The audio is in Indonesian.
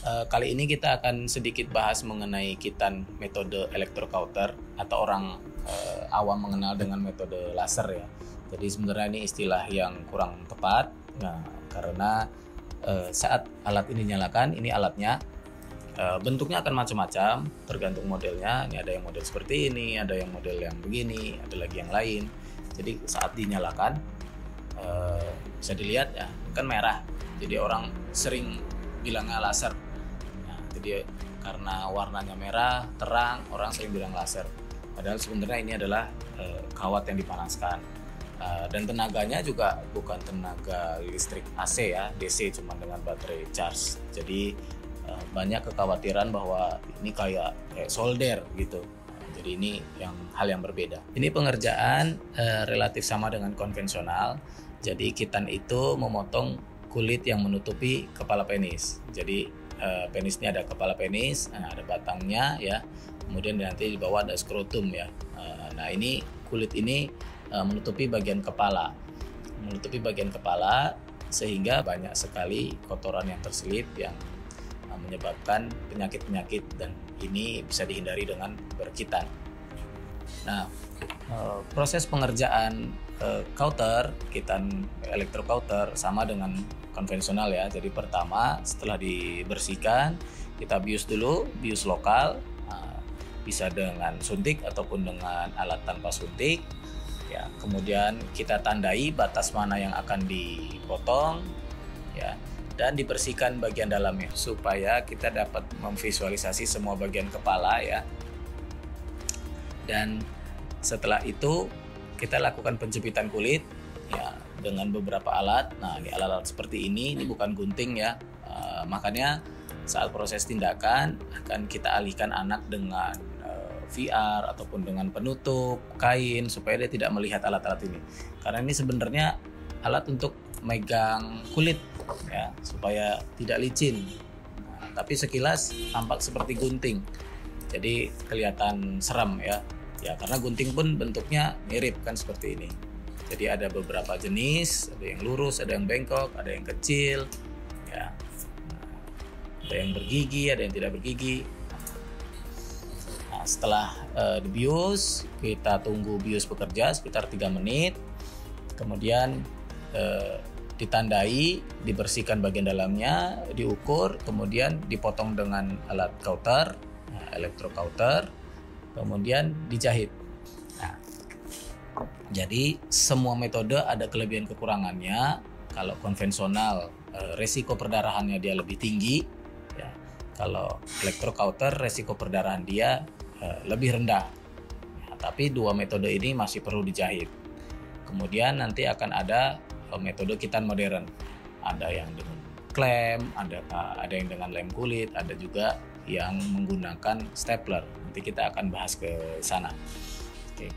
Kali ini kita akan sedikit bahas mengenai kitan metode electrocauter atau orang awam mengenal dengan metode laser ya. Jadi sebenarnya ini istilah yang kurang tepat. Nah, karena saat alat ini nyalakan, ini alatnya bentuknya akan macam-macam tergantung modelnya. Ini ada yang model seperti ini, ada yang model yang begini, ada lagi yang lain. Jadi saat dinyalakan bisa dilihat ya, kan merah. Jadi orang sering bilangnya laser. Jadi karena warnanya merah, terang, orang sering bilang laser. Padahal sebenarnya ini adalah kawat yang dipanaskan. Dan tenaganya juga bukan tenaga listrik AC ya, DC cuma dengan baterai charge. Jadi banyak kekhawatiran bahwa ini kayak solder gitu. Jadi ini hal yang berbeda. Ini pengerjaan relatif sama dengan konvensional. Jadi kitan itu memotong kulit yang menutupi kepala penis. Jadi penis ini ada kepala penis, ada batangnya ya, kemudian nanti di bawah ada skrotum ya. Nah ini kulit ini menutupi bagian kepala, sehingga banyak sekali kotoran yang terselip yang menyebabkan penyakit-penyakit, dan ini bisa dihindari dengan berkitan. Nah, proses pengerjaan kitan electrocauter sama dengan konvensional ya. Jadi pertama setelah dibersihkan kita bius dulu, bius lokal, bisa dengan suntik ataupun dengan alat tanpa suntik ya. Kemudian kita tandai batas mana yang akan dipotong ya, dan dibersihkan bagian dalamnya supaya kita dapat memvisualisasi semua bagian kepala ya. Dan setelah itu kita lakukan penjepitan kulit ya dengan beberapa alat. Nah, ini alat-alat seperti ini bukan gunting ya. Makanya saat proses tindakan akan kita alihkan anak dengan VR ataupun dengan penutup kain supaya dia tidak melihat alat-alat ini. Karena ini sebenarnya alat untuk megang kulit ya, supaya tidak licin. Nah, tapi sekilas tampak seperti gunting. Jadi kelihatan seram ya. Ya, karena gunting pun bentuknya mirip kan seperti ini. Jadi ada beberapa jenis, ada yang lurus, ada yang bengkok, ada yang kecil, ya. Ada yang bergigi, ada yang tidak bergigi. Nah, setelah dibius, kita tunggu bius bekerja sekitar 3 menit. Kemudian ditandai, dibersihkan bagian dalamnya, diukur, kemudian dipotong dengan alat kauter, electrocauter, kemudian dijahit. Nah, jadi semua metode ada kelebihan kekurangannya. Kalau konvensional resiko perdarahannya dia lebih tinggi ya. Kalau electrocauter resiko perdarahan dia lebih rendah ya, tapi dua metode ini masih perlu dijahit. Kemudian nanti akan ada metode kitan modern. Ada yang dengan klem, ada yang dengan lem kulit, ada juga yang menggunakan stapler. Nanti kita akan bahas ke sana. Oke.